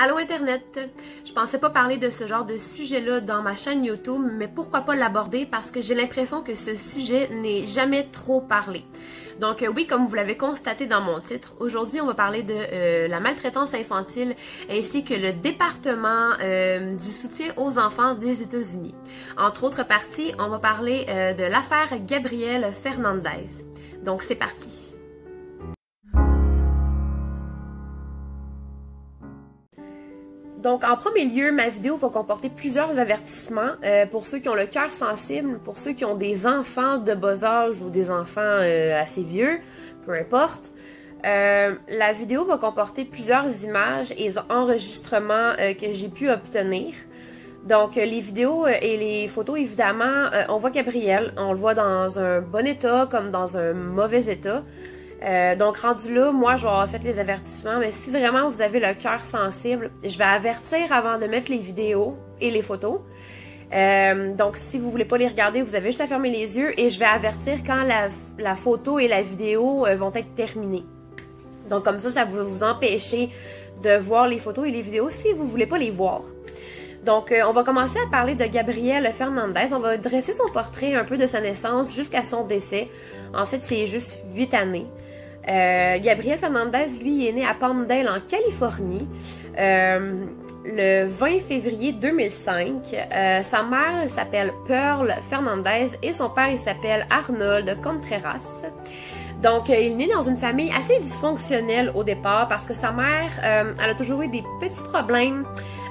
Allô Internet! Je pensais pas parler de ce genre de sujet-là dans ma chaîne YouTube, mais pourquoi pas l'aborder parce que j'ai l'impression que ce sujet n'est jamais trop parlé. Donc oui, comme vous l'avez constaté dans mon titre, aujourd'hui on va parler de la maltraitance infantile ainsi que le département du soutien aux enfants des États-Unis. Entre autres parties, on va parler de l'affaire Gabrielle Fernandez. Donc c'est parti! Donc, en premier lieu, ma vidéo va comporter plusieurs avertissements pour ceux qui ont le cœur sensible, pour ceux qui ont des enfants de bas âge ou des enfants assez vieux, peu importe. La vidéo va comporter plusieurs images et enregistrements que j'ai pu obtenir. Donc, les vidéos et les photos, évidemment, on voit Gabrielle, on le voit dans un bon état comme dans un mauvais état. Donc rendu là, moi je vais avoir fait les avertissements, mais si vraiment vous avez le cœur sensible, je vais avertir avant de mettre les vidéos et les photos. Donc si vous voulez pas les regarder, vous avez juste à fermer les yeux et je vais avertir quand la photo et la vidéo vont être terminées. Donc comme ça va vous empêcher de voir les photos et les vidéos si vous voulez pas les voir. Donc, on va commencer à parler de Gabrielle Fernandez. On va dresser son portrait un peu de sa naissance jusqu'à son décès. En fait, c'est juste 8 années. Gabrielle Fernandez, lui, est né à Palmdale, en Californie, le 20 février 2005. Sa mère s'appelle Pearl Fernandez et son père, il s'appelle Arnold Contreras. Donc, il est né dans une famille assez dysfonctionnelle au départ parce que sa mère, elle a toujours eu des petits problèmes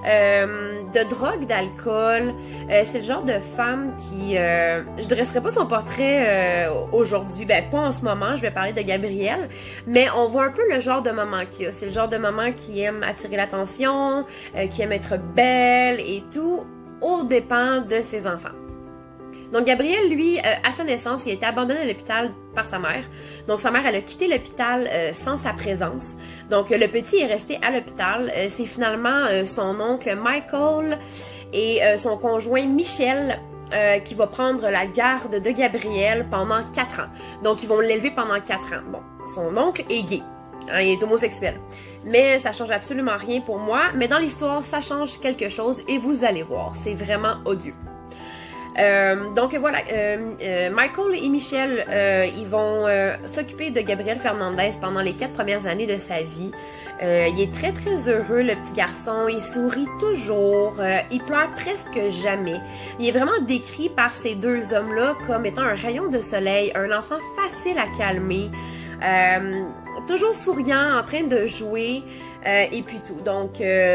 de drogue, d'alcool. C'est le genre de femme qui... je dresserai pas son portrait aujourd'hui, ben pas en ce moment, je vais parler de Gabrielle, mais on voit un peu le genre de maman qu'il y a. C'est le genre de maman qui aime attirer l'attention, qui aime être belle et tout, aux dépens de ses enfants. Donc Gabriel, lui, à sa naissance, il a été abandonné à l'hôpital par sa mère. Donc sa mère, elle a quitté l'hôpital sans sa présence. Donc le petit est resté à l'hôpital. C'est finalement son oncle Michael et son conjoint Michel qui va prendre la garde de Gabriel pendant 4 ans. Donc ils vont l'élever pendant 4 ans. Bon, son oncle est gay. Hein, il est homosexuel. Mais ça change absolument rien pour moi. Mais dans l'histoire, ça change quelque chose et vous allez voir. C'est vraiment odieux. Donc voilà, Michael et Michel, ils vont s'occuper de Gabrielle Fernandez pendant les 4 premières années de sa vie. Il est très très heureux, le petit garçon, il sourit toujours, il pleure presque jamais. Il est vraiment décrit par ces deux hommes-là comme étant un rayon de soleil, un enfant facile à calmer, toujours souriant, en train de jouer. Et puis tout. Donc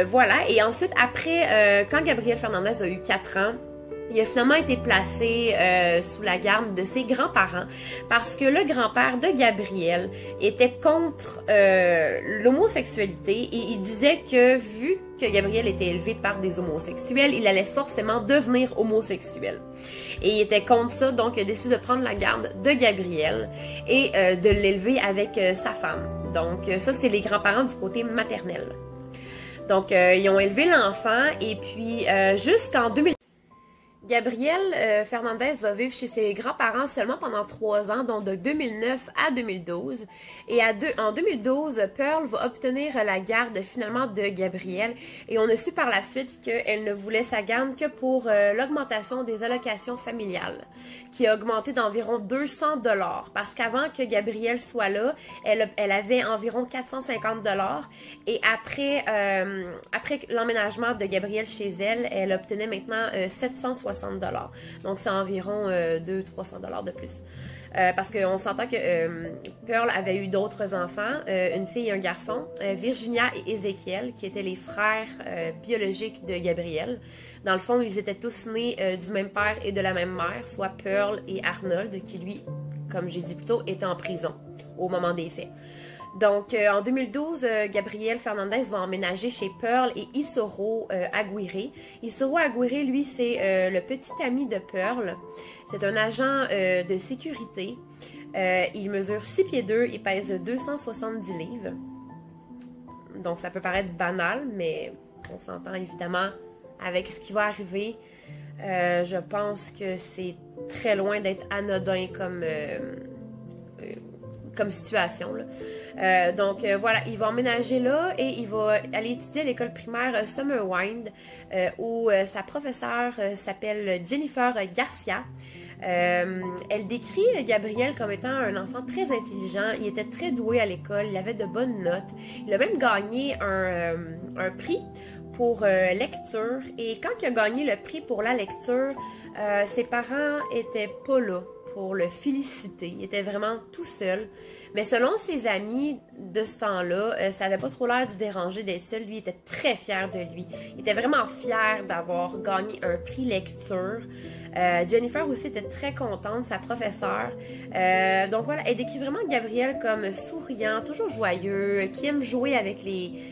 voilà, et ensuite après, quand Gabrielle Fernandez a eu 4 ans, il a finalement été placé sous la garde de ses grands-parents parce que le grand-père de Gabrielle était contre l'homosexualité et il disait que vu que Gabrielle était élevée par des homosexuels, il allait forcément devenir homosexuel. Et il était contre ça, donc il a décidé de prendre la garde de Gabrielle et de l'élever avec sa femme. Donc ça, c'est les grands-parents du côté maternel. Donc ils ont élevé l'enfant et puis jusqu'en 2000. Gabrielle Fernandez va vivre chez ses grands-parents seulement pendant 3 ans, donc de 2009 à 2012. Et en 2012, Pearl va obtenir la garde finalement de Gabrielle. Et on a su par la suite qu'elle ne voulait sa garde que pour l'augmentation des allocations familiales, qui a augmenté d'environ 200 $. Parce qu'avant que Gabrielle soit là, elle avait environ 450 $. Et après l'emménagement de Gabrielle chez elle, elle obtenait maintenant 760 $. Donc c'est environ 200-300 $ de plus. Parce qu'on s'entend que Pearl avait eu d'autres enfants, une fille et un garçon, Virginia et Ézéchiel, qui étaient les frères biologiques de Gabrielle. Dans le fond, ils étaient tous nés du même père et de la même mère, soit Pearl et Arnold, qui lui, comme j'ai dit plus tôt, était en prison au moment des faits. Donc, en 2012, Gabrielle Fernandez va emménager chez Pearl et Isoro Aguirre. Isoro Aguirre, lui, c'est le petit ami de Pearl. C'est un agent de sécurité. Il mesure 6 pieds 2 et pèse 270 livres. Donc, ça peut paraître banal, mais on s'entend évidemment avec ce qui va arriver. Je pense que c'est très loin d'être anodin comme situation, là. Donc voilà, il va emménager là et il va aller étudier à l'école primaire Summerwind où sa professeure s'appelle Jennifer Garcia. Elle décrit Gabriel comme étant un enfant très intelligent, il était très doué à l'école, il avait de bonnes notes, il a même gagné un prix pour lecture, et quand il a gagné le prix pour la lecture, ses parents étaient pas là pour le féliciter, il était vraiment tout seul. Mais selon ses amis de ce temps-là, ça n'avait pas trop l'air de déranger d'être seul. Lui, il était très fier de lui. Il était vraiment fier d'avoir gagné un prix lecture. Jennifer aussi était très contente, sa professeure. Donc voilà, elle décrit vraiment Gabriel comme souriant, toujours joyeux, qui aime jouer avec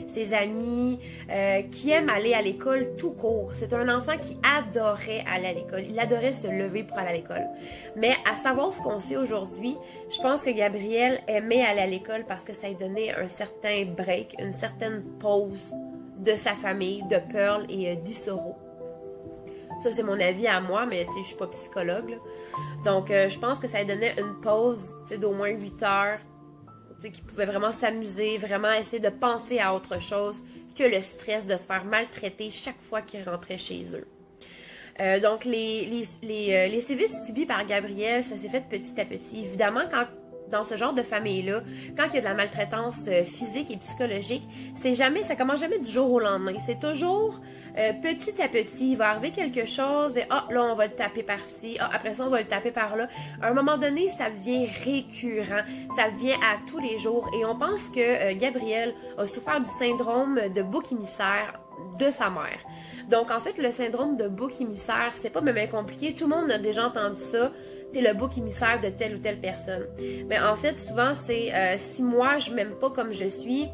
ses amis, qui aime aller à l'école tout court. C'est un enfant qui adorait aller à l'école. Il adorait se lever pour aller à l'école. Mais à savoir ce qu'on sait aujourd'hui, je pense que Gabriel aimait aller à l'école parce que ça lui donnait un certain break, une certaine pause de sa famille, de Pearl et d'Isoro. Ça, c'est mon avis à moi, mais je suis pas psychologue, là. Donc, je pense que ça lui donnait une pause d'au moins 8 heures, qu'il pouvait vraiment s'amuser, vraiment essayer de penser à autre chose que le stress de se faire maltraiter chaque fois qu'il rentrait chez eux. Donc, les sévices subis par Gabriel, ça s'est fait petit à petit. Évidemment, dans ce genre de famille-là, quand il y a de la maltraitance physique et psychologique, ça commence jamais du jour au lendemain. C'est toujours petit à petit, il va arriver quelque chose et là, on va le taper par-ci, après ça, on va le taper par-là. À un moment donné, ça devient récurrent, ça devient à tous les jours. Et on pense que Gabriel a souffert du syndrome de bouc émissaire de sa mère. Donc, en fait, le syndrome de bouc émissaire, c'est pas même compliqué. Tout le monde a déjà entendu ça. T'es le bouc émissaire de telle ou telle personne. Mais en fait, souvent, c'est si moi, je m'aime pas comme je suis,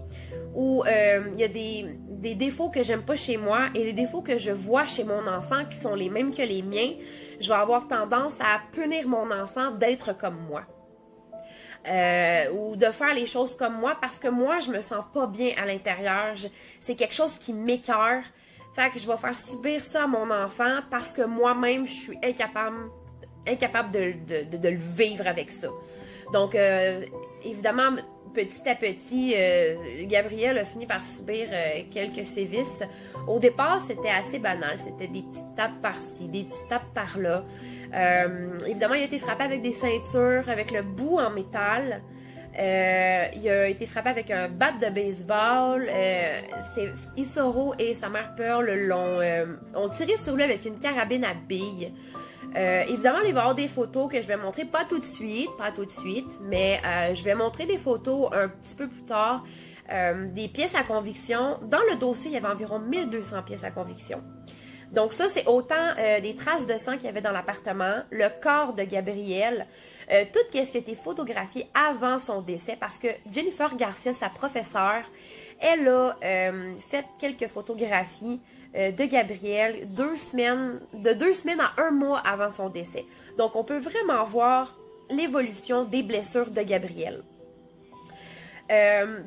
ou il y a des défauts que j'aime pas chez moi et les défauts que je vois chez mon enfant qui sont les mêmes que les miens, je vais avoir tendance à punir mon enfant d'être comme moi. Ou de faire les choses comme moi parce que moi, je me sens pas bien à l'intérieur. C'est quelque chose qui m'écœure. Fait que je vais faire subir ça à mon enfant parce que moi-même, je suis incapable de le vivre avec ça. Donc, évidemment, petit à petit, Gabriel a fini par subir quelques sévices. Au départ, c'était assez banal. C'était des petites tapes par-ci, des petites tapes par-là. Évidemment, il a été frappé avec des ceintures, avec le bout en métal. Il a été frappé avec un bat de baseball. Isoro et sa mère Pearl ont tiré sur lui avec une carabine à billes. Évidemment, il va y avoir des photos que je vais montrer, pas tout de suite, mais je vais montrer des photos un petit peu plus tard, des pièces à conviction. Dans le dossier, il y avait environ 1200 pièces à conviction. Donc ça, c'est autant des traces de sang qu'il y avait dans l'appartement, le corps de Gabriel, tout ce qui a été photographié avant son décès, parce que Jennifer Garcia, sa professeure, elle a fait quelques photographies de Gabriel de 2 semaines à 1 mois avant son décès. Donc, on peut vraiment voir l'évolution des blessures de Gabriel.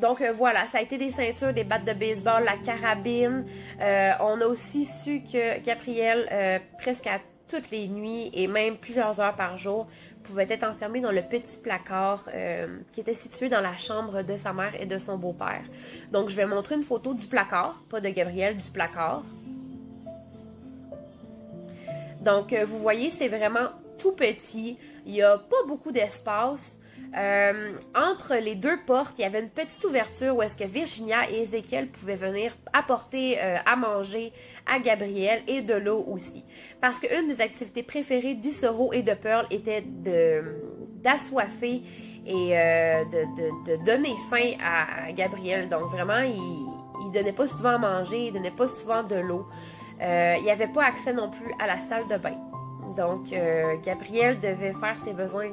Donc voilà, ça a été des ceintures, des battes de baseball, la carabine. On a aussi su que Gabriel, presque à toutes les nuits et même plusieurs heures par jour, pouvait être enfermé dans le petit placard qui était situé dans la chambre de sa mère et de son beau-père. Donc je vais montrer une photo du placard, pas de Gabriel, du placard. Donc vous voyez, c'est vraiment tout petit, il n'y a pas beaucoup d'espace. Entre les deux portes, il y avait une petite ouverture où est-ce que Virginia et Ézéchiel pouvaient venir apporter à manger à Gabriel et de l'eau aussi. Parce qu'une des activités préférées d'Isoro et de Pearl était d'assoiffer et de donner faim à Gabriel. Donc vraiment, il donnait pas souvent à manger, il donnait pas souvent de l'eau. Il n'y avait pas accès non plus à la salle de bain. Donc Gabriel devait faire ses besoins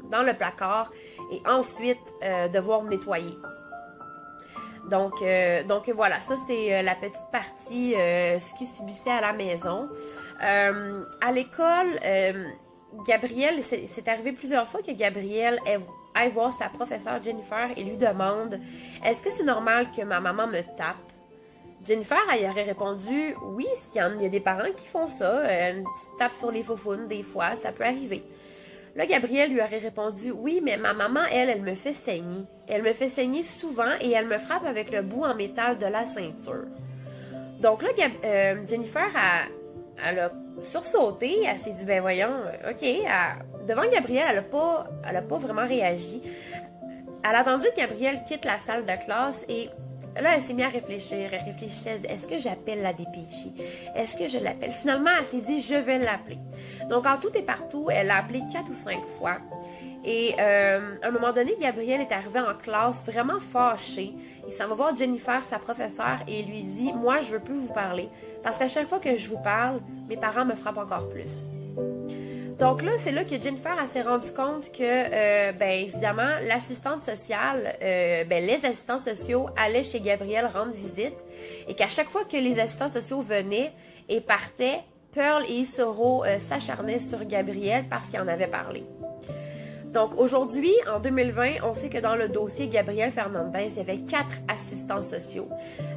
dans le placard et ensuite devoir nettoyer. Donc voilà, ça c'est la petite partie ce qu'il subissait à la maison. À l'école, Gabriel, c'est arrivé plusieurs fois que Gabriel aille voir sa professeure Jennifer et lui demande « Est-ce que c'est normal que ma maman me tape? » Jennifer, elle aurait répondu « Oui, il y a des parents qui font ça, une petite tape sur les faufounes, des fois, ça peut arriver. » Là, Gabrielle lui aurait répondu, oui, mais ma maman, elle me fait saigner. Elle me fait saigner souvent et elle me frappe avec le bout en métal de la ceinture. Donc là, Jennifer elle a sursauté, elle s'est dit, ben voyons, ok, devant Gabrielle, elle a pas vraiment réagi. Elle a attendu que Gabrielle quitte la salle de classe et là, elle s'est mise à réfléchir. Elle réfléchissait, est-ce que j'appelle la DPJ? Est-ce que je l'appelle? Finalement, elle s'est dit, je vais l'appeler. Donc, en tout et partout, elle l'a appelé 4 ou 5 fois. Et à un moment donné, Gabrielle est arrivée en classe vraiment fâchée. Il s'en va voir Jennifer, sa professeure, et il lui dit, moi, je veux plus vous parler. Parce qu'à chaque fois que je vous parle, mes parents me frappent encore plus. Donc là, c'est là que Jennifer s'est rendue compte que, ben évidemment, l'assistante sociale, les assistants sociaux allaient chez Gabrielle rendre visite et qu'à chaque fois que les assistants sociaux venaient et partaient, Pearl et Isoro s'acharnaient sur Gabrielle parce qu'ils en avaient parlé. Donc aujourd'hui, en 2020, on sait que dans le dossier Gabrielle Fernandez, il y avait 4 assistants sociaux.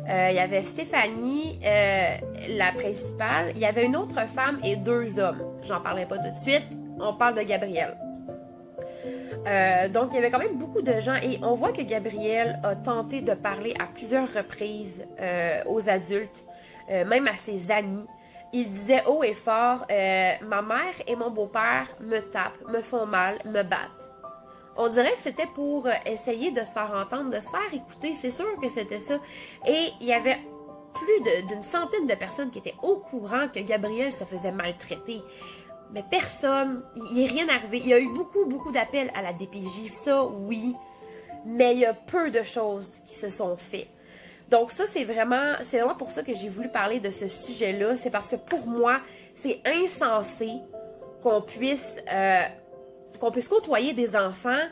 Il y avait Stéphanie, la principale, il y avait une autre femme et 2 hommes. J'en parlerai pas tout de suite, on parle de Gabrielle. Donc il y avait quand même beaucoup de gens et on voit que Gabrielle a tenté de parler à plusieurs reprises aux adultes, même à ses amis. Il disait haut et fort, ma mère et mon beau-père me tapent, me font mal, me battent. On dirait que c'était pour essayer de se faire entendre, de se faire écouter, c'est sûr que c'était ça. Et il y avait plus d'une centaine de personnes qui étaient au courant que Gabrielle se faisait maltraiter. Mais personne, il n'est rien arrivé. Il y a eu beaucoup d'appels à la DPJ, ça oui, mais il y a peu de choses qui se sont faites. Donc ça, c'est vraiment pour ça que j'ai voulu parler de ce sujet-là. C'est parce que pour moi, c'est insensé qu'on puisse côtoyer des enfants.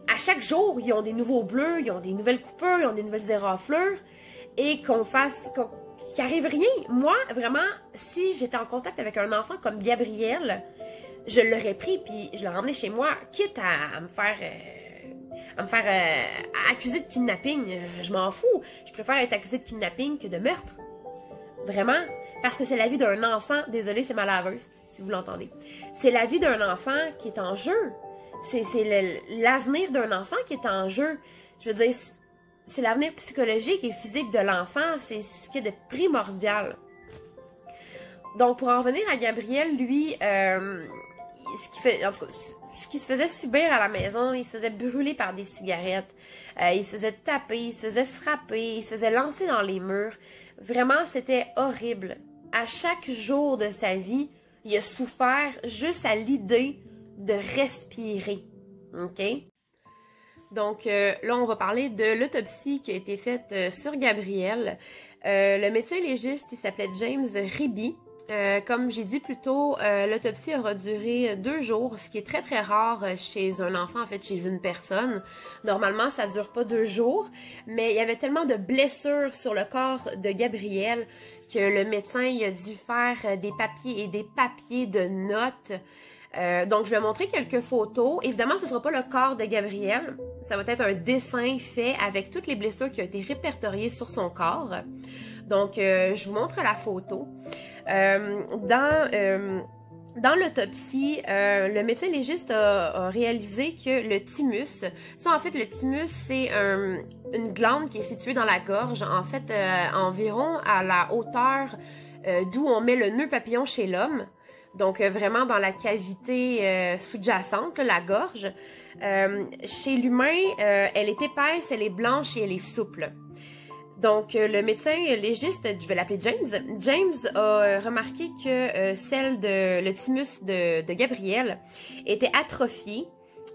À chaque jour, ils ont des nouveaux bleus, ils ont des nouvelles coupures, ils ont des nouvelles éraflures. Et qu'il arrive rien. Moi, vraiment, si j'étais en contact avec un enfant comme Gabrielle, je l'aurais pris puis je l'aurais emmené chez moi, quitte à me faire accuser de kidnapping. Je m'en fous. Je préfère être accusée de kidnapping que de meurtre. Vraiment. Parce que c'est la vie d'un enfant. Désolée, c'est ma laveuse, si vous l'entendez. C'est la vie d'un enfant qui est en jeu. C'est l'avenir d'un enfant qui est en jeu. Je veux dire, c'est l'avenir psychologique et physique de l'enfant. C'est ce qui est de primordial. Donc, pour en revenir à Gabriel, lui, ce qu'il se faisait subir à la maison, il se faisait brûler par des cigarettes, il se faisait taper, il se faisait frapper, il se faisait lancer dans les murs. Vraiment, c'était horrible. À chaque jour de sa vie, il a souffert juste à l'idée de respirer. OK? Donc là, on va parler de l'autopsie qui a été faite sur Gabrielle. Le médecin légiste, il s'appelait James Ribby. Comme j'ai dit plus tôt, l'autopsie aura duré 2 jours, ce qui est très rare chez un enfant, en fait chez une personne. Normalement, ça dure pas 2 jours, mais il y avait tellement de blessures sur le corps de Gabrielle que le médecin il a dû faire des papiers et des papiers de notes. Donc, je vais montrer quelques photos. Évidemment, ce ne sera pas le corps de Gabrielle. Ça va être un dessin fait avec toutes les blessures qui ont été répertoriées sur son corps. Donc, je vous montre la photo. Dans l'autopsie, le médecin légiste a réalisé que le thymus, en fait, le thymus, c'est une glande qui est située dans la gorge, en fait, environ à la hauteur d'où on met le nœud papillon chez l'homme. Donc, vraiment dans la cavité sous-jacente, la gorge. Chez l'humain, elle est épaisse, elle est blanche et elle est souple. Donc, le médecin légiste, je vais l'appeler James a remarqué que le thymus de Gabrielle était atrophié,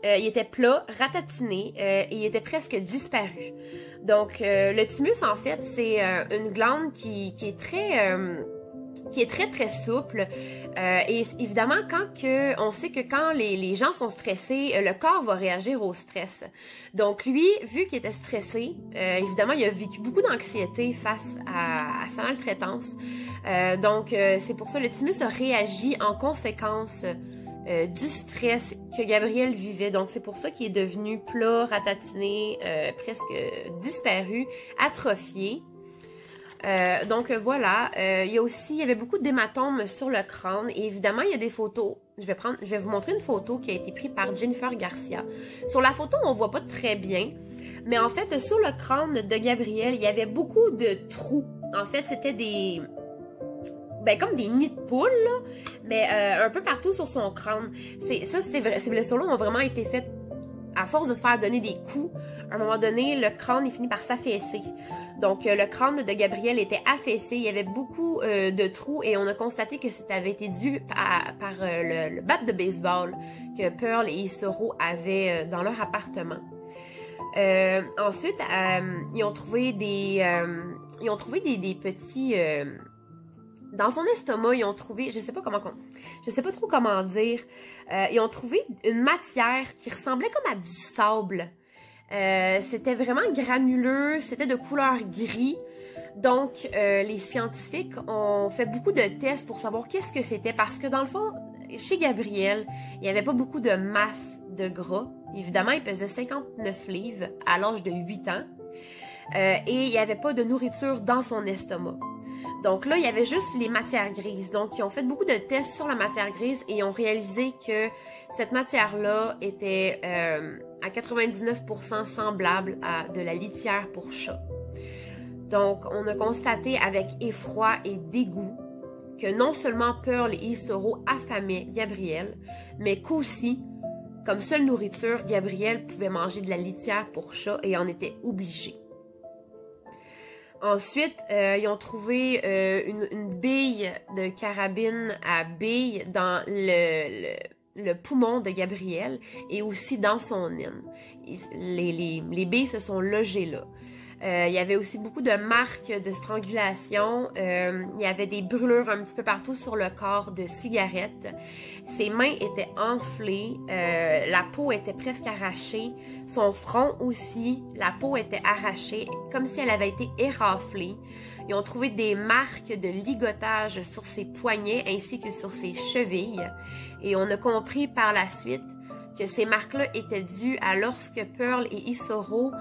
il était plat, ratatiné et il était presque disparu. Donc, le thymus, en fait, c'est une glande qui est très souple et évidemment on sait que quand les gens sont stressés, le corps va réagir au stress. Donc lui, vu qu'il était stressé, évidemment il a vécu beaucoup d'anxiété face à sa maltraitance. Donc c'est pour ça le thymus a réagi en conséquence du stress que Gabrielle vivait. Donc c'est pour ça qu'il est devenu plat, ratatiné, presque disparu, atrophié. Donc voilà, il y avait beaucoup d'hématomes sur le crâne et évidemment il y a des photos. Je vais vous montrer une photo qui a été prise par Jennifer Garcia. Sur la photo, on voit pas très bien, mais en fait sur le crâne de Gabrielle, il y avait beaucoup de trous. En fait, c'était des comme des nids de poules, là, mais un peu partout sur son crâne. Ces blessures-là ont vraiment été faites à force de se faire donner des coups. À un moment donné, le crâne est fini par s'affaisser. Donc, le crâne de Gabrielle était affaissé. Il y avait beaucoup de trous et on a constaté que ça avait été dû par le bat de baseball que Pearl et Isoro avaient dans leur appartement. Ensuite, ils ont trouvé des petits... dans son estomac, ils ont trouvé... Je sais pas trop comment dire. Ils ont trouvé une matière qui ressemblait comme à du sable. C'était vraiment granuleux, c'était de couleur gris. Donc, les scientifiques ont fait beaucoup de tests pour savoir qu'est-ce que c'était. Parce que dans le fond, chez Gabrielle, il n'y avait pas beaucoup de masse de gras. Évidemment, il pesait 59 livres à l'âge de 8 ans. Et il n'y avait pas de nourriture dans son estomac. Donc là, il y avait juste les matières grises. Donc, ils ont fait beaucoup de tests sur la matière grise et ils ont réalisé que cette matière-là était à 99% semblable à de la litière pour chat. Donc, on a constaté avec effroi et dégoût que non seulement Pearl et Isoro affamaient Gabrielle, mais qu'aussi, comme seule nourriture, Gabrielle pouvait manger de la litière pour chat et en était obligée. Ensuite, ils ont trouvé une bille de carabine à bille dans le poumon de Gabrielle et aussi dans son îne. Les billes se sont logées là. Il y avait aussi beaucoup de marques de strangulation. Il y avait des brûlures un petit peu partout sur le corps de cigarettes. Ses mains étaient enflées. La peau était presque arrachée. Son front aussi, la peau était arrachée, comme si elle avait été éraflée. Ils ont trouvé des marques de ligotage sur ses poignets ainsi que sur ses chevilles. Et on a compris par la suite que ces marques-là étaient dues à lorsque Pearl et Isoro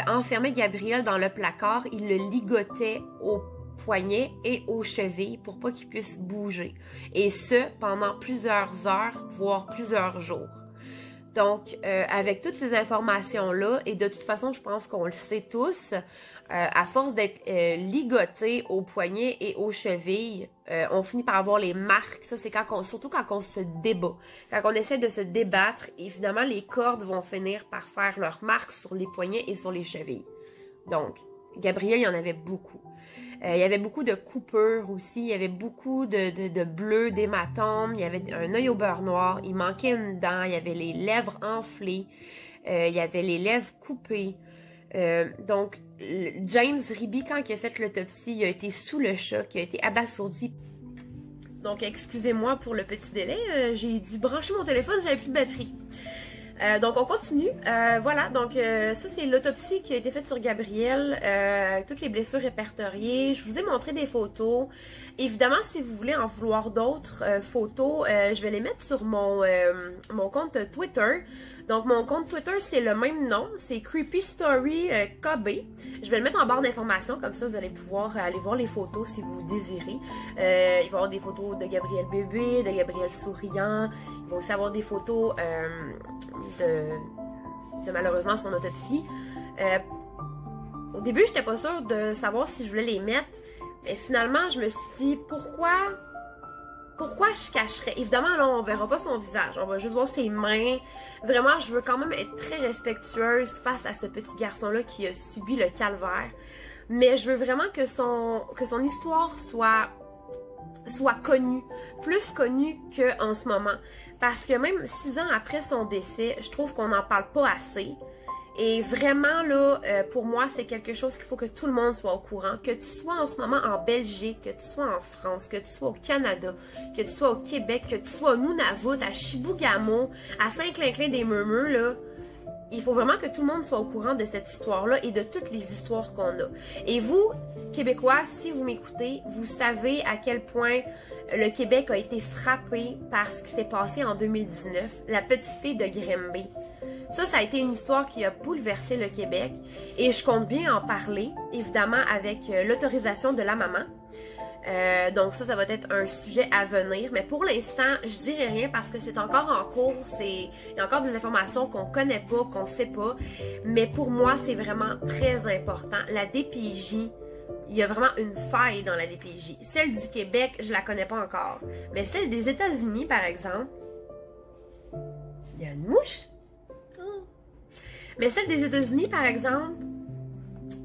enfermaient Gabriel dans le placard, ils le ligotaient aux poignets et aux chevilles pour pas qu'il puisse bouger. Et ce, pendant plusieurs heures, voire plusieurs jours. Donc, avec toutes ces informations-là, et de toute façon, je pense qu'on le sait tous, à force d'être ligoté aux poignets et aux chevilles, on finit par avoir les marques. Ça, c'est surtout quand on se débat. Quand on essaie de se débattre, évidemment, les cordes vont finir par faire leurs marques sur les poignets et sur les chevilles. Donc, Gabrielle, il y en avait beaucoup. Il y avait beaucoup de coupures aussi, il y avait beaucoup de bleus, d'hématomes, il y avait un œil au beurre noir, il manquait une dent, il y avait les lèvres enflées, il y avait les lèvres coupées. Donc, James Ribby, quand il a fait l'autopsie, il a été sous le choc, il a été abasourdi. Donc, excusez-moi pour le petit délai, j'ai dû brancher mon téléphone, j'avais plus de batterie. Donc on continue. Voilà, donc ça c'est l'autopsie qui a été faite sur Gabrielle, toutes les blessures répertoriées. Je vous ai montré des photos. Évidemment, si vous voulez en vouloir d'autres photos, je vais les mettre sur mon compte Twitter. Donc mon compte Twitter c'est le même nom, c'est Creepy Story KB. Je vais le mettre en barre d'informations, comme ça vous allez pouvoir aller voir les photos si vous désirez. Il va y avoir des photos de Gabrielle bébé, de Gabrielle souriant. Il va aussi avoir des photos de malheureusement son autopsie. Au début, j'étais pas sûre de savoir si je voulais les mettre, mais finalement, je me suis dit pourquoi je cacherais? Évidemment, là, on verra pas son visage, on va juste voir ses mains. Vraiment, je veux quand même être très respectueuse face à ce petit garçon-là qui a subi le calvaire. Mais je veux vraiment que son histoire soit connue, plus connue qu'en ce moment. Parce que même 6 ans après son décès, je trouve qu'on n'en parle pas assez. Et vraiment, là, pour moi, c'est quelque chose qu'il faut que tout le monde soit au courant. Que tu sois en ce moment en Belgique, que tu sois en France, que tu sois au Canada, que tu sois au Québec, que tu sois au Nunavut, à Chibougamau, à Saint-Clinclin-des-Meumeux, là. Il faut vraiment que tout le monde soit au courant de cette histoire-là et de toutes les histoires qu'on a. Et vous, Québécois, si vous m'écoutez, vous savez à quel point le Québec a été frappé par ce qui s'est passé en 2019, la petite fille de Grimby. Ça a été une histoire qui a bouleversé le Québec et je compte bien en parler, évidemment avec l'autorisation de la maman. Donc ça va être un sujet à venir, mais pour l'instant, je dirais rien parce que c'est encore en cours, il y a encore des informations qu'on connaît pas, qu'on sait pas, mais pour moi, c'est vraiment très important. La DPJ, il y a vraiment une faille dans la DPJ. Celle du Québec, je la connais pas encore, mais celle des États-Unis, par exemple, il y a une mouche. Oh. Mais celle des États-Unis, par exemple,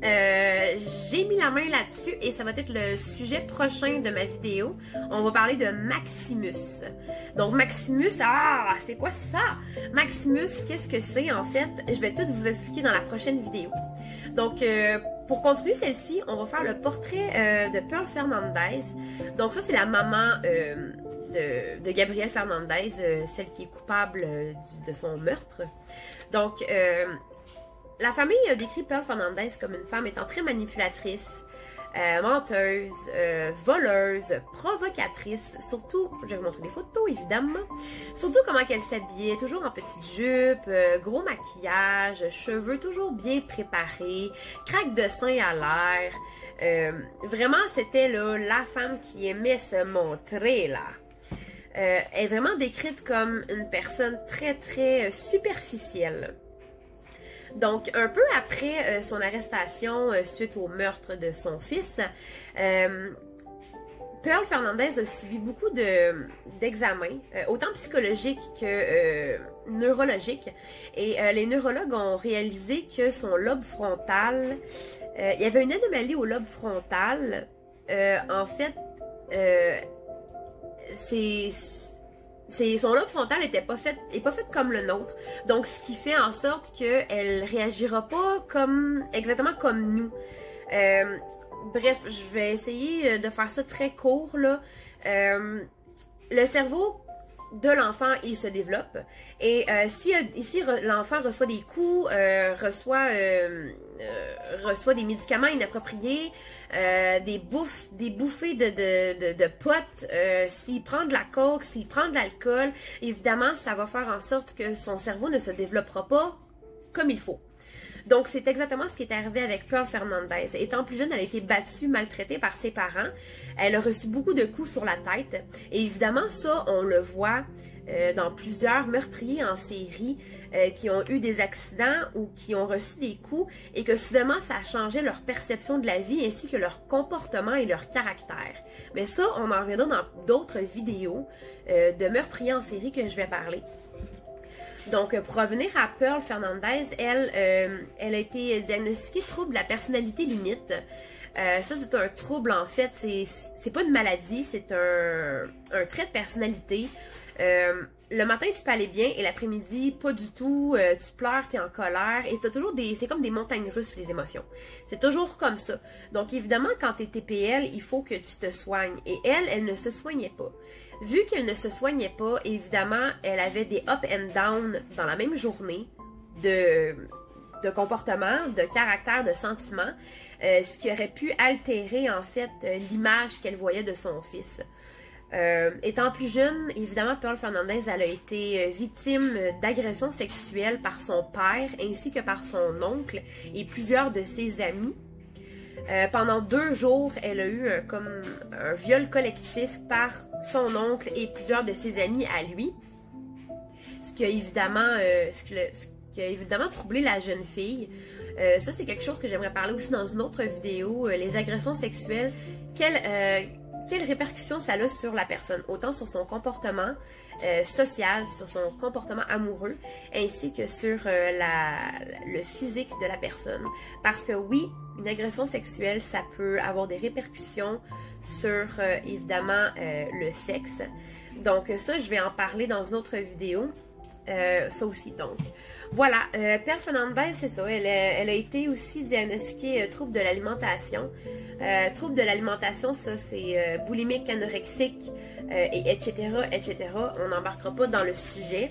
j'ai mis la main là-dessus et ça va être le sujet prochain de ma vidéo. On va parler de Maximus. Donc Maximus, c'est quoi ça? Maximus, qu'est-ce que c'est en fait? Je vais tout vous expliquer dans la prochaine vidéo. Donc pour continuer celle-ci, on va faire le portrait de Pearl Fernandez. Donc ça c'est la maman de Gabrielle Fernandez, celle qui est coupable de son meurtre. Donc la famille a décrit Pearl Fernandez comme une femme étant très manipulatrice, menteuse, voleuse, provocatrice, surtout, je vais vous montrer des photos évidemment, surtout comment qu'elle s'habillait, toujours en petite jupe, gros maquillage, cheveux toujours bien préparés, craque de sein à l'air, vraiment c'était là la femme qui aimait se montrer là. Elle est vraiment décrite comme une personne très très superficielle. Donc, un peu après son arrestation suite au meurtre de son fils, Pearl Fernandez a suivi beaucoup d'examens, autant psychologiques que neurologiques. Et les neurologues ont réalisé que son lobe frontal, il y avait une anomalie au lobe frontal. En fait, son lobe frontal n'est pas fait comme le nôtre. Donc, ce qui fait en sorte qu'elle réagira pas exactement comme nous. Bref, je vais essayer de faire ça très court, là. Le cerveau de l'enfant, il se développe. Et si l'enfant reçoit des coups, reçoit des médicaments inappropriés, des bouffées de potes, s'il prend de la coke, s'il prend de l'alcool, évidemment, ça va faire en sorte que son cerveau ne se développera pas comme il faut. Donc, c'est exactement ce qui est arrivé avec Pearl Fernandez. Étant plus jeune, elle a été battue, maltraitée par ses parents. Elle a reçu beaucoup de coups sur la tête. Et évidemment, ça, on le voit dans plusieurs meurtriers en série qui ont eu des accidents ou qui ont reçu des coups et que soudainement, ça a changé leur perception de la vie ainsi que leur comportement et leur caractère. Mais ça, on en reviendra dans d'autres vidéos de meurtriers en série que je vais parler. Donc, pour revenir à Pearl Fernandez, elle a été diagnostiquée trouble de la personnalité limite. Ça, c'est un trouble, en fait, c'est pas une maladie, c'est un trait de personnalité. Le matin, tu peux aller bien et l'après-midi, pas du tout. Tu pleures, tu es en colère et t'as toujours c'est comme des montagnes russes, les émotions. C'est toujours comme ça. Donc, évidemment, quand tu es TPL, il faut que tu te soignes. Et elle ne se soignait pas. Vu qu'elle ne se soignait pas, évidemment, elle avait des up and down dans la même journée de comportement, de caractère, de sentiment, ce qui aurait pu altérer, en fait, l'image qu'elle voyait de son fils. Étant plus jeune, évidemment, Pearl Fernandez, elle a été victime d'agressions sexuelles par son père ainsi que par son oncle et plusieurs de ses amis. Pendant 2 jours, elle a eu comme un viol collectif par son oncle et plusieurs de ses amis à lui. Ce qui a évidemment troublé la jeune fille. Ça, c'est quelque chose que j'aimerais parler aussi dans une autre vidéo. Les agressions sexuelles, quelles répercussions ça a sur la personne, autant sur son comportement social, sur son comportement amoureux, ainsi que sur le physique de la personne. Parce que oui, une agression sexuelle, ça peut avoir des répercussions sur, évidemment, le sexe. Donc ça, je vais en parler dans une autre vidéo. Ça aussi, donc. Voilà, Pearl Fernandez, c'est ça. Elle a été aussi diagnostiquée trouble de l'alimentation. Trouble de l'alimentation, ça, c'est boulimique, anorexique, et etc., etc. On n'embarquera pas dans le sujet.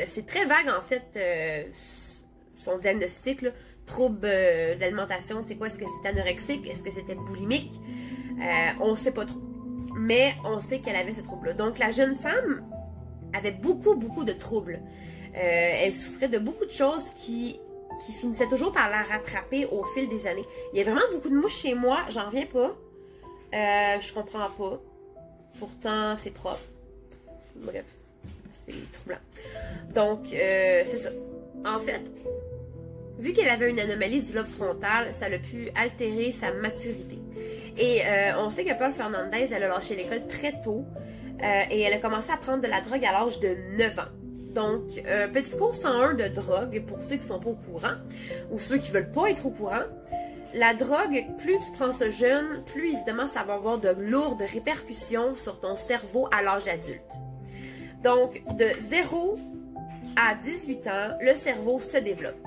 C'est très vague, en fait, son diagnostic, là. Trouble de l'alimentation, c'est quoi? Est-ce que c'est anorexique? Est-ce que c'était boulimique? On ne sait pas trop. Mais on sait qu'elle avait ce trouble-là. Donc, la jeune femme avait beaucoup de troubles. Elle souffrait de beaucoup de choses qui finissaient toujours par la rattraper au fil des années. Il y a vraiment beaucoup de mouches chez moi, j'en reviens pas. Je comprends pas. Pourtant, c'est propre. Bref, c'est troublant. Donc, c'est ça. En fait, vu qu'elle avait une anomalie du lobe frontal, ça l'a pu altérer sa maturité. Et on sait que Pearl Fernandez, elle a lâché l'école très tôt et elle a commencé à prendre de la drogue à l'âge de 9 ans. Donc, petit cours 101 de drogue pour ceux qui sont pas au courant ou ceux qui veulent pas être au courant. La drogue, plus tu prends ça jeune, plus évidemment ça va avoir de lourdes répercussions sur ton cerveau à l'âge adulte. Donc, de 0 à 18 ans, le cerveau se développe.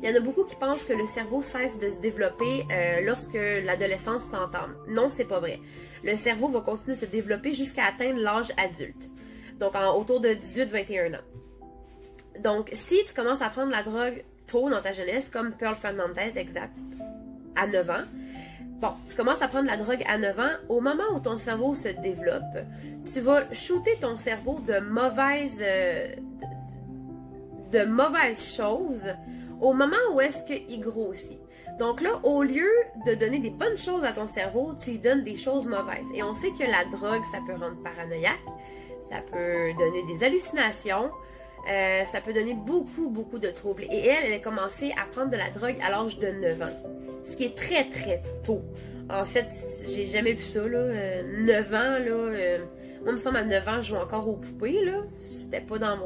Il y en a beaucoup qui pensent que le cerveau cesse de se développer lorsque l'adolescence s'entame. Non, c'est pas vrai. Le cerveau va continuer de se développer jusqu'à atteindre l'âge adulte. Donc, autour de 18-21 ans. Donc, si tu commences à prendre la drogue tôt dans ta jeunesse, comme Pearl Fernandez, exact, à 9 ans, bon, tu commences à prendre la drogue à 9 ans, au moment où ton cerveau se développe, tu vas shooter ton cerveau de mauvaises choses au moment où est-ce qu'il grossit. Donc là, au lieu de donner des bonnes choses à ton cerveau, tu lui donnes des choses mauvaises. Et on sait que la drogue, ça peut rendre paranoïaque, ça peut donner des hallucinations, ça peut donner beaucoup de troubles. Et elle a commencé à prendre de la drogue à l'âge de 9 ans. Ce qui est très tôt. En fait, j'ai jamais vu ça, là. 9 ans, là. Moi, il me semble à 9 ans, je joue encore aux poupées, là. C'était pas dans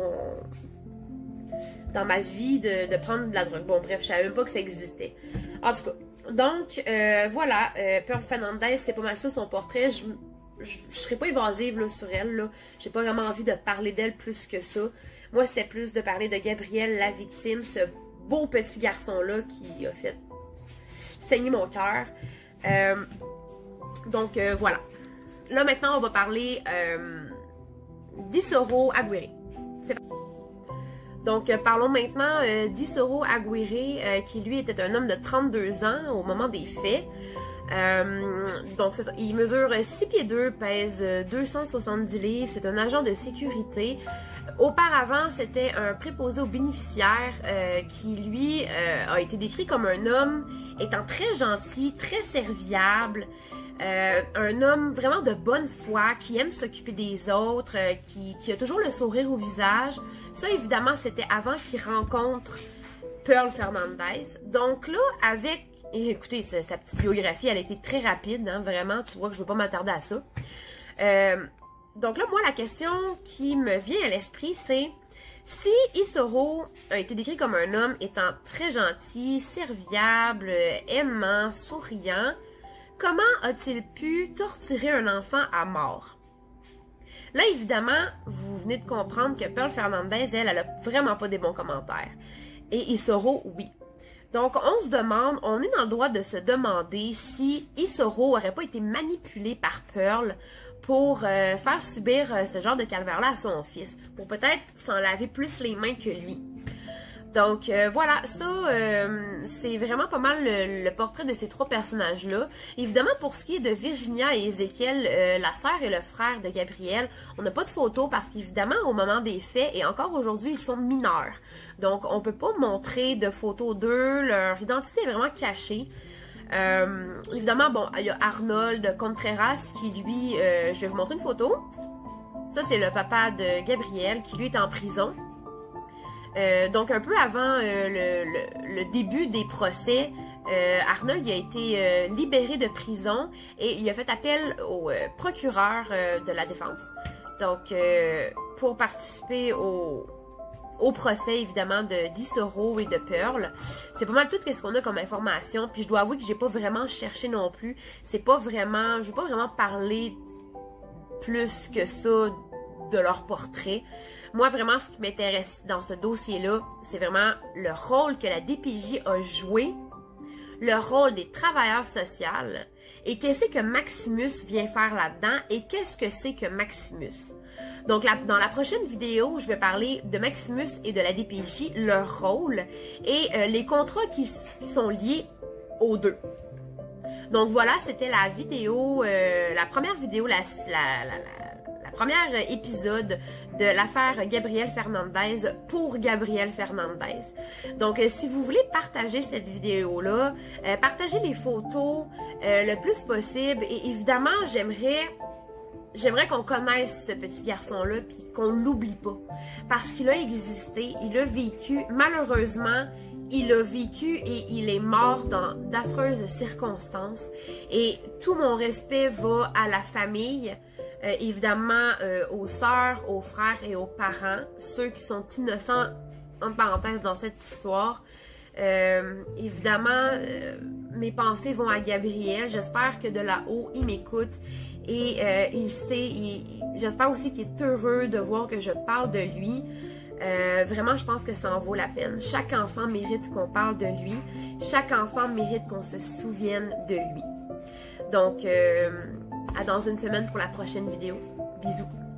ma vie de prendre de la drogue. Bon, bref, je savais même pas que ça existait. En tout cas, donc, voilà. Pearl Fernandez, c'est pas mal ça, son portrait. Je serais pas évasive, là, sur elle, là. J'ai pas vraiment envie de parler d'elle plus que ça. Moi, c'était plus de parler de Gabriel, la victime, ce beau petit garçon-là qui a fait saigner mon cœur. Donc, voilà. Là, maintenant, on va parler d'Isoro Aguirre. Donc, parlons maintenant d'Isoro Aguirre, qui lui était un homme de 32 ans au moment des faits. Donc, c'est ça. Il mesure 6 pieds 2, pèse 270 livres. C'est un agent de sécurité. Auparavant, c'était un préposé aux bénéficiaires qui, lui, a été décrit comme un homme étant très gentil, très serviable, un homme vraiment de bonne foi, qui aime s'occuper des autres, qui a toujours le sourire au visage. Ça, évidemment, c'était avant qu'il rencontre Pearl Fernandez. Donc là, avec... Et écoutez, sa petite biographie, elle a été très rapide, hein, vraiment. Tu vois que je ne veux pas m'attarder à ça. Donc là, moi, la question qui me vient à l'esprit, c'est si Isoro a été décrit comme un homme étant très gentil, serviable, aimant, souriant, comment a-t-il pu torturer un enfant à mort? Là, évidemment, vous venez de comprendre que Pearl Fernandez, elle a vraiment pas des bons commentaires. Et Isoro, oui. Donc, on se demande, on est dans le droit de se demander si Isoro aurait pas été manipulé par Pearl pour faire subir ce genre de calvaire-là à son fils, pour peut-être s'en laver plus les mains que lui. Donc voilà, ça c'est vraiment pas mal le portrait de ces trois personnages-là. Évidemment, pour ce qui est de Virginia et Ézéchiel, la sœur et le frère de Gabriel, on n'a pas de photos parce qu'évidemment, au moment des faits, et encore aujourd'hui, ils sont mineurs. Donc on peut pas montrer de photos d'eux, leur identité est vraiment cachée. Évidemment, bon, il y a Arnold Contreras qui lui, je vais vous montrer une photo. Ça, c'est le papa de Gabriel qui lui est en prison. Donc un peu avant le début des procès, Arnold il a été libéré de prison et il a fait appel au procureur de la défense. Donc pour participer au procès évidemment d'Isoro et de Pearl. C'est pas mal tout ce qu'on a comme information. Puis je dois avouer que j'ai pas vraiment cherché non plus. C'est pas vraiment, je vais pas vraiment parler plus que ça de leur portrait. Moi, vraiment, ce qui m'intéresse dans ce dossier-là, c'est vraiment le rôle que la DPJ a joué, le rôle des travailleurs sociaux, et qu'est-ce que Maximus vient faire là-dedans, et qu'est-ce que c'est que Maximus. Donc, dans la prochaine vidéo, je vais parler de Maximus et de la DPJ, leur rôle, et les contrats qui sont liés aux deux. Donc voilà, c'était la vidéo, la première vidéo, la première épisode de l'affaire Gabriel Fernandez pour Gabriel Fernandez. Donc, si vous voulez partager cette vidéo-là, partagez les photos le plus possible. Et évidemment, j'aimerais qu'on connaisse ce petit garçon-là puis qu'on l'oublie pas. Parce qu'il a existé, il a vécu, malheureusement, il a vécu et il est mort dans d'affreuses circonstances. Et tout mon respect va à la famille, évidemment aux sœurs, aux frères et aux parents, ceux qui sont innocents, en parenthèse, dans cette histoire. Évidemment, mes pensées vont à Gabriel. J'espère que de là-haut, il m'écoute et il sait, j'espère aussi qu'il est heureux de voir que je parle de lui. Vraiment, je pense que ça en vaut la peine. Chaque enfant mérite qu'on parle de lui. Chaque enfant mérite qu'on se souvienne de lui. Donc, à dans une semaine pour la prochaine vidéo. Bisous!